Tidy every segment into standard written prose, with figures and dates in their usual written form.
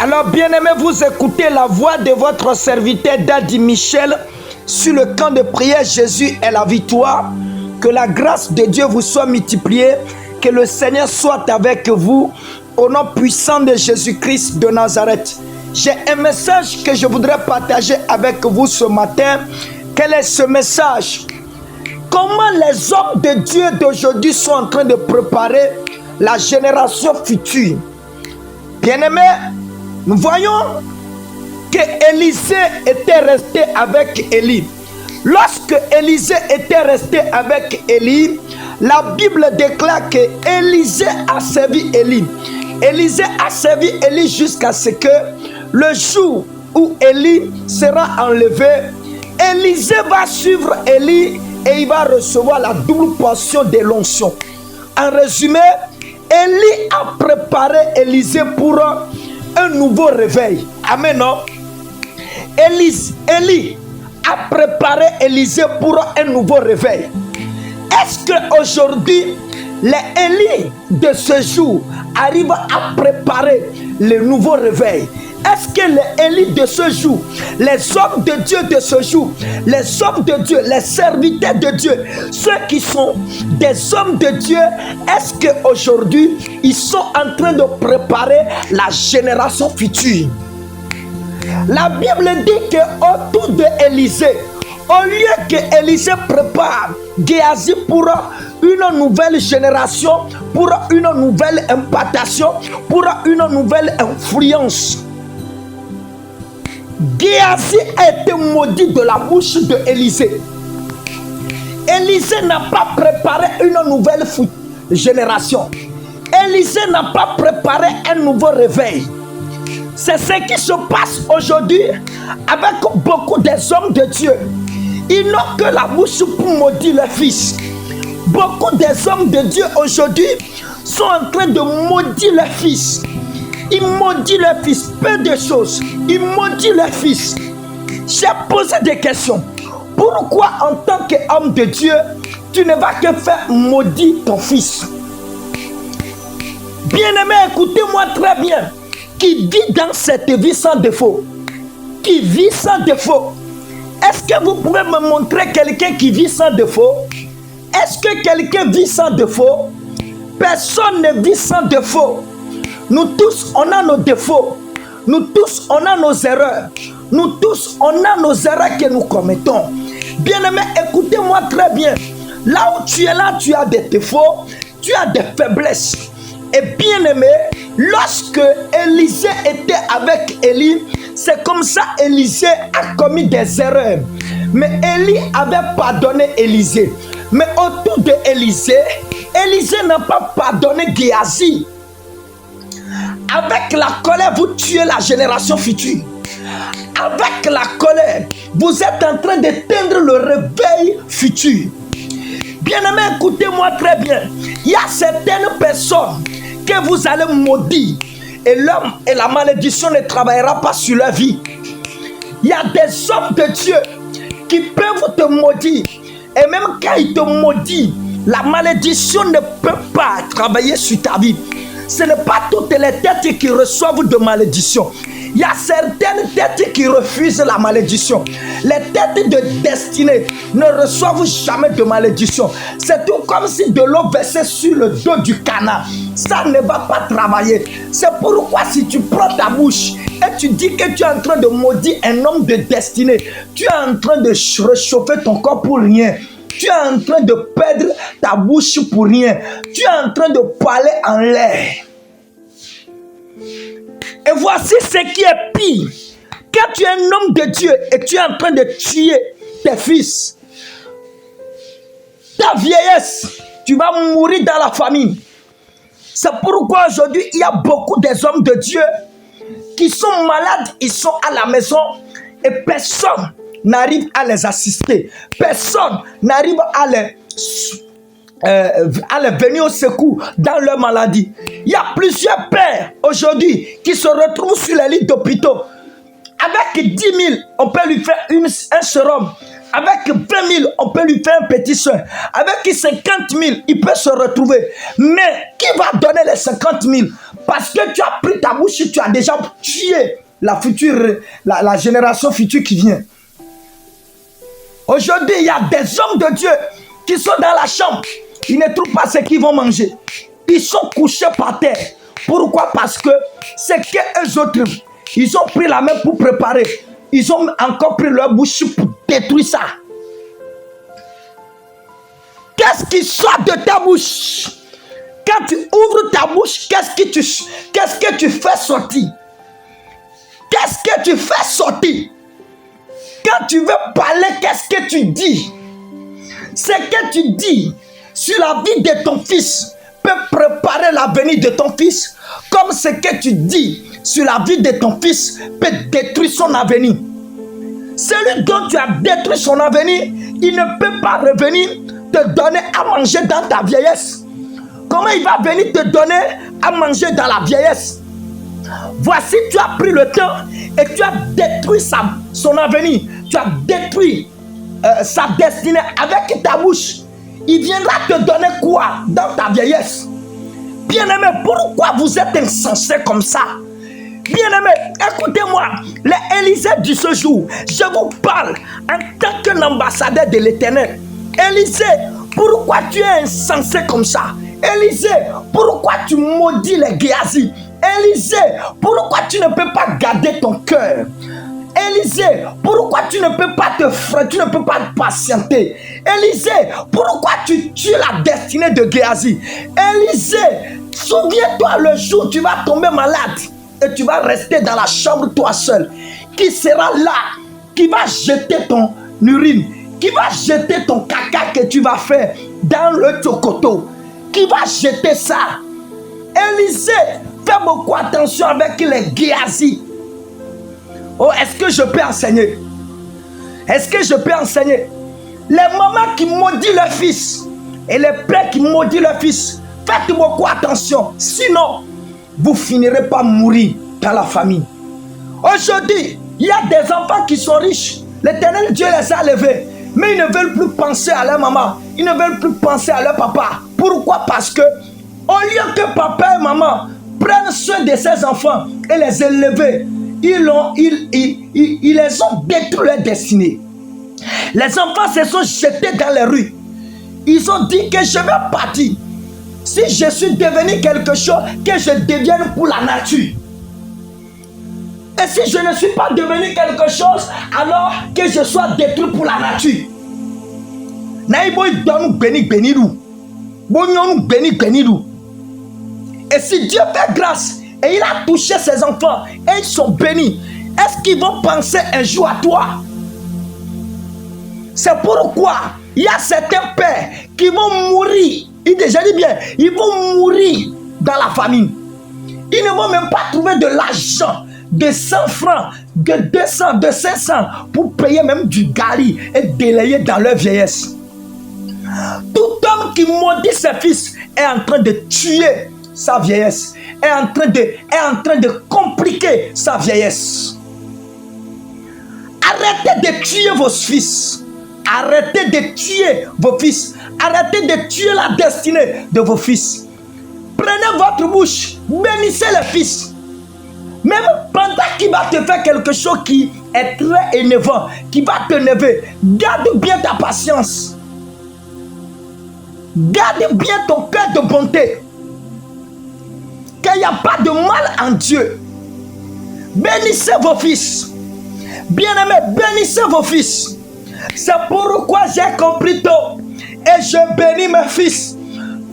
Alors, bien-aimés, vous écoutez la voix de votre serviteur Daddy Michel sur le camp de prière Jésus est la victoire. Que la grâce de Dieu vous soit multipliée. Que le Seigneur soit avec vous. Au nom puissant de Jésus-Christ de Nazareth. J'ai un message que je voudrais partager avec vous ce matin. Quel est ce message? Comment les hommes de Dieu d'aujourd'hui sont en train de préparer la génération future? Bien-aimés, nous voyons que Élisée était resté avec Élie. Lorsque Élisée était resté avec Élie, la Bible déclare que Élisée a servi Élie. Élisée a servi Élie jusqu'à ce que le jour où Élie sera enlevé, Élisée va suivre Élie et il va recevoir la double portion de l'onction. En résumé, Élie a préparé Élisée pour un nouveau réveil. Amen. Non? Élie a préparé Élisée pour un nouveau réveil. Est-ce qu'aujourd'hui, les Élie de ce jour arrivent à préparer le nouveau réveil? Est-ce que les Élie de ce jour, les hommes de Dieu de ce jour, les hommes de Dieu, les serviteurs de Dieu, ceux qui sont des hommes de Dieu, est-ce qu'aujourd'hui, ils sont en train de préparer la génération future? La Bible dit qu'autour d'Élisée, au lieu que Élisée prépare Géasi pour une nouvelle génération, pour une nouvelle implantation, pour une nouvelle influence, Géasi a été maudit de la bouche d'Élisée. Élisée n'a pas préparé une nouvelle génération. Élisée n'a pas préparé un nouveau réveil. C'est ce qui se passe aujourd'hui avec beaucoup des hommes de Dieu. Ils n'ont que la bouche pour maudire leur fils. Beaucoup des hommes de Dieu aujourd'hui sont en train de maudire leur fils. Ils maudissent leur fils, peu de choses. Ils maudissent leur fils. J'ai posé des questions. Pourquoi en tant qu'homme de Dieu, tu ne vas que faire maudire ton fils? Bien-aimé, écoutez-moi très bien. Qui vit dans cette vie sans défaut? Qui vit sans défaut? Est-ce que vous pouvez me montrer quelqu'un qui vit sans défaut? Est-ce que quelqu'un vit sans défaut? Personne ne vit sans défaut. Nous tous, on a nos défauts. Nous tous, on a nos erreurs. Nous tous, on a nos erreurs que nous commettons. Bien-aimé, écoutez-moi très bien. Là où tu es là, tu as des défauts, tu as des faiblesses. Et bien-aimé, lorsque Élisée était avec Élie, c'est comme ça Élisée a commis des erreurs. Mais Élie avait pardonné Élisée. Mais autour de Élisée, Élisée n'a pas pardonné Géasi. Avec la colère, vous tuez la génération future. Avec la colère, vous êtes en train d'éteindre le réveil futur. Bien-aimé, écoutez-moi très bien. Il y a certaines personnes que vous allez maudire. Et l'homme et la malédiction ne travaillera pas sur leur vie. Il y a des hommes de Dieu qui peuvent te maudire. Et même quand ils te maudissent, la malédiction ne peut pas travailler sur ta vie. Ce n'est pas toutes les têtes qui reçoivent de malédiction. Il y a certaines têtes qui refusent la malédiction. Les têtes de destinée ne reçoivent jamais de malédiction. C'est tout comme si de l'eau versée sur le dos du canard. Ça ne va pas travailler. C'est pourquoi si tu prends ta bouche et tu dis que tu es en train de maudire un homme de destinée, tu es en train de réchauffer ton corps pour rien. Tu es en train de perdre ta bouche pour rien. Tu es en train de parler en l'air. Et voici ce qui est pire. Quand tu es un homme de Dieu et tu es en train de tuer tes fils, ta vieillesse, tu vas mourir dans la famille. C'est pourquoi aujourd'hui, il y a beaucoup des hommes de Dieu qui sont malades, ils sont à la maison et personne n'arrive à les assister. Personne n'arrive à les venir au secours dans leur maladie. Il y a plusieurs pères aujourd'hui qui se retrouvent sur les lits d'hôpitaux. Avec 10 000, on peut lui faire un sérum. Avec 20 000, on peut lui faire un petit soin. Avec 50 000, il peut se retrouver. Mais qui va donner les 50 000 Parce que tu as pris ta bouche, tu as déjà tué la génération future qui vient. Aujourd'hui, il y a des hommes de Dieu qui sont dans la chambre. Ils ne trouvent pas ce qu'ils vont manger. Ils sont couchés par terre. Pourquoi? Parce que c'est qu'eux autres, ils ont pris la main pour préparer. Ils ont encore pris leur bouche pour détruire ça. Qu'est-ce qui sort de ta bouche? Quand tu ouvres ta bouche, qu'est-ce que tu fais sortir? Qu'est-ce que tu fais sortir? Quand tu veux parler, qu'est-ce que tu dis? Ce que tu dis sur la vie de ton fils peut préparer l'avenir de ton fils, comme ce que tu dis sur la vie de ton fils peut détruire son avenir. Celui dont tu as détruit son avenir, il ne peut pas revenir te donner à manger dans ta vieillesse. Comment il va venir te donner à manger dans la vieillesse? Voici, tu as pris le temps et tu as détruit son avenir. Tu as détruit sa destinée avec ta bouche. Il viendra te donner quoi dans ta vieillesse? Bien-aimé, pourquoi vous êtes insensé comme ça? Bien-aimé, écoutez-moi, les Élysée de ce jour, je vous parle en tant qu'un ambassadeur de l'Éternel. Élysée, pourquoi tu es insensé comme ça? Élysée, pourquoi tu maudis les Géasi? Élysée, pourquoi tu ne peux pas garder ton cœur? Élysée, pourquoi tu ne peux pas te freiner, tu ne peux pas patienter? Élysée, pourquoi tu tues la destinée de Géasi? Élysée, souviens-toi le jour où tu vas tomber malade et tu vas rester dans la chambre toi seul. Qui sera là? Qui va jeter ton urine? Qui va jeter ton caca que tu vas faire dans le chocoto? Qui va jeter ça? Élysée, fais beaucoup attention avec les Géasi. Oh, est-ce que je peux enseigner? Est-ce que je peux enseigner? Les mamans qui maudissent leur fils et les pères qui maudissent leur fils, faites beaucoup attention. Sinon, vous finirez par mourir dans la famille. Aujourd'hui, il y a des enfants qui sont riches. L'Éternel Dieu les a levés. Mais ils ne veulent plus penser à leur maman. Ils ne veulent plus penser à leur papa. Pourquoi? Parce que au lieu que papa et maman prennent soin de ces enfants et les élever, ils les ont détruit leur destinée. Les enfants se sont jetés dans les rues. Ils ont dit que je vais partir. Si je suis devenu quelque chose, que je devienne pour la nature. Et si je ne suis pas devenu quelque chose, alors que je sois détruit pour la nature. Et si Dieu fait grâce et il a touché ses enfants et ils sont bénis, est-ce qu'ils vont penser un jour à toi? C'est pourquoi il y a certains pères qui vont mourir. Je dis bien, ils vont mourir dans la famine. Ils ne vont même pas trouver de l'argent, de 100 francs, de 200, de 500 pour payer même du gari et délayer dans leur vieillesse. Tout homme qui maudit ses fils est en train de tuer sa vieillesse, est en train de compliquer sa vieillesse. Arrêtez de tuer vos fils. Arrêtez de tuer vos fils. Arrêtez de tuer la destinée de vos fils. Prenez votre bouche, bénissez les fils. Même pendant qu'il va te faire quelque chose qui est très énervant, qui va t'énerver, garde bien ta patience. Garde bien ton cœur de bonté. Qu'il n'y a pas de mal en Dieu. Bénissez vos fils. Bien-aimés, bénissez vos fils. C'est pourquoi j'ai compris tôt. Et je bénis mes fils.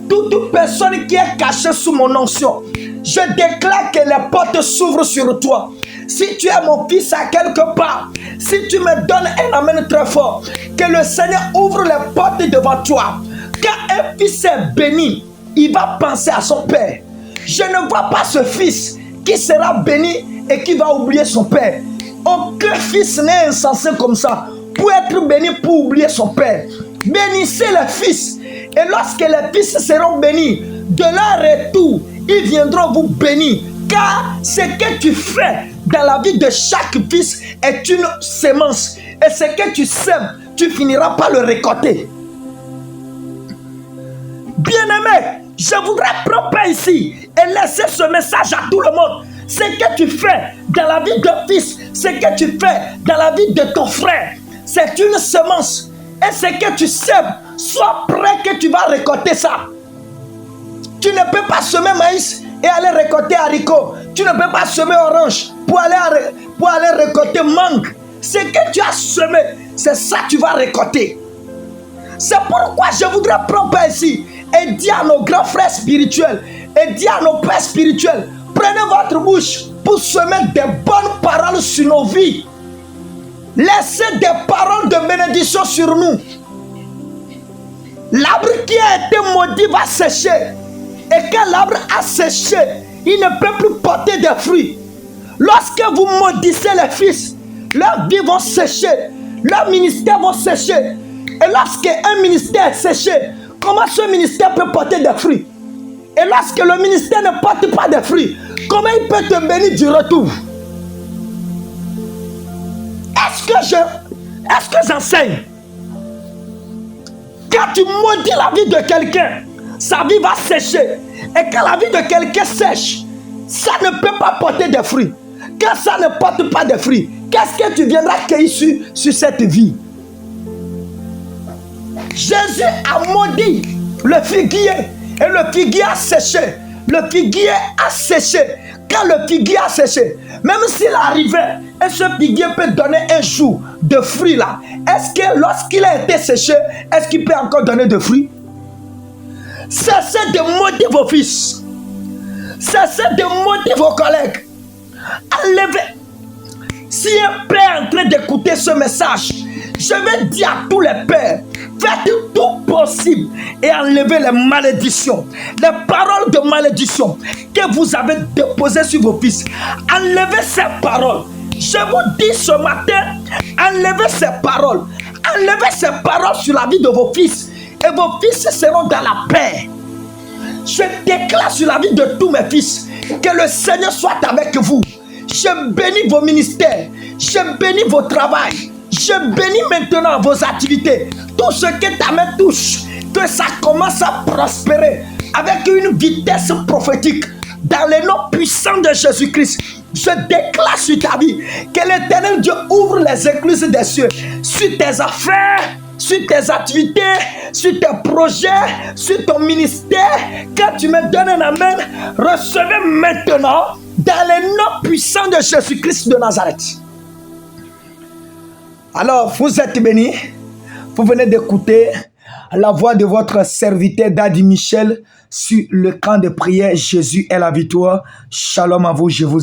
Toute personne qui est cachée sous mon onction, je déclare que les portes s'ouvrent sur toi. Si tu es mon fils à quelque part, si tu me donnes un amen très fort, que le Seigneur ouvre les portes devant toi. Quand un fils est béni, il va penser à son père. Je ne vois pas ce fils qui sera béni et qui va oublier son père. Aucun fils n'est insensé comme ça pour être béni, pour oublier son père. Bénissez les fils. Et lorsque les fils seront bénis, de leur retour, ils viendront vous bénir. Car ce que tu fais dans la vie de chaque fils est une sémence. Et ce que tu sèmes, tu finiras par le récolter. Bien-aimé, Je voudrais prendre ici et laisser ce message à tout le monde. Ce que tu fais dans la vie de fils, ce que tu fais dans la vie de ton frère, c'est une semence. Et ce que tu sèmes, sois prêt que tu vas récolter ça. Tu ne peux pas semer maïs et aller récolter haricots. Tu ne peux pas semer orange pour aller récolter mangue. Ce que tu as semé, c'est ça que tu vas récolter. C'est pourquoi je voudrais prendre ici et dire à nos grands frères spirituels et dire à nos pères spirituels, prenez votre bouche pour semer des bonnes paroles sur nos vies. Laissez des paroles de bénédiction sur nous. L'arbre qui a été maudit va sécher. Et quand l'arbre a séché, il ne peut plus porter de fruits. Lorsque vous maudissez les fils, leurs vies vont sécher, leurs ministères vont sécher. Et lorsque un ministère est séché, comment ce ministère peut porter des fruits? Et lorsque le ministère ne porte pas de fruits, comment il peut te bénir du retour? Est-ce que j'enseigne? Quand tu maudis la vie de quelqu'un, sa vie va sécher. Et quand la vie de quelqu'un sèche, ça ne peut pas porter de fruits. Quand ça ne porte pas de fruits, qu'est-ce que tu viendras cueillir sur cette vie? Jésus a maudit le figuier et le figuier a séché. Le figuier a séché. Quand le figuier a séché, même s'il arrivait et ce figuier peut donner un jour de fruits là, est-ce que lorsqu'il a été séché, est-ce qu'il peut encore donner de fruits? Cessez de maudire vos fils. Cessez de maudire vos collègues. Enlevez. Si un père est en train d'écouter ce message, je vais dire à tous les pères, faites tout possible et enlevez les malédictions, les paroles de malédiction que vous avez déposées sur vos fils. Enlevez ces paroles. Je vous dis ce matin, enlevez ces paroles. Enlevez ces paroles sur la vie de vos fils. Et vos fils seront dans la paix. Je déclare sur la vie de tous mes fils que le Seigneur soit avec vous. Je bénis vos ministères. Je bénis vos travails. Je bénis maintenant vos activités. Tout ce que ta main touche, que ça commence à prospérer avec une vitesse prophétique. Dans le nom puissant de Jésus-Christ, je déclare sur ta vie que l'Éternel Dieu ouvre les écluses des cieux sur tes affaires, sur tes activités, sur tes projets, sur ton ministère. Quand tu me donnes un amen, recevez maintenant dans le nom puissant de Jésus-Christ de Nazareth. Alors, vous êtes bénis. Vous venez d'écouter la voix de votre serviteur Daddy Michel sur le camp de prière Jésus est la victoire. Shalom à vous, je vous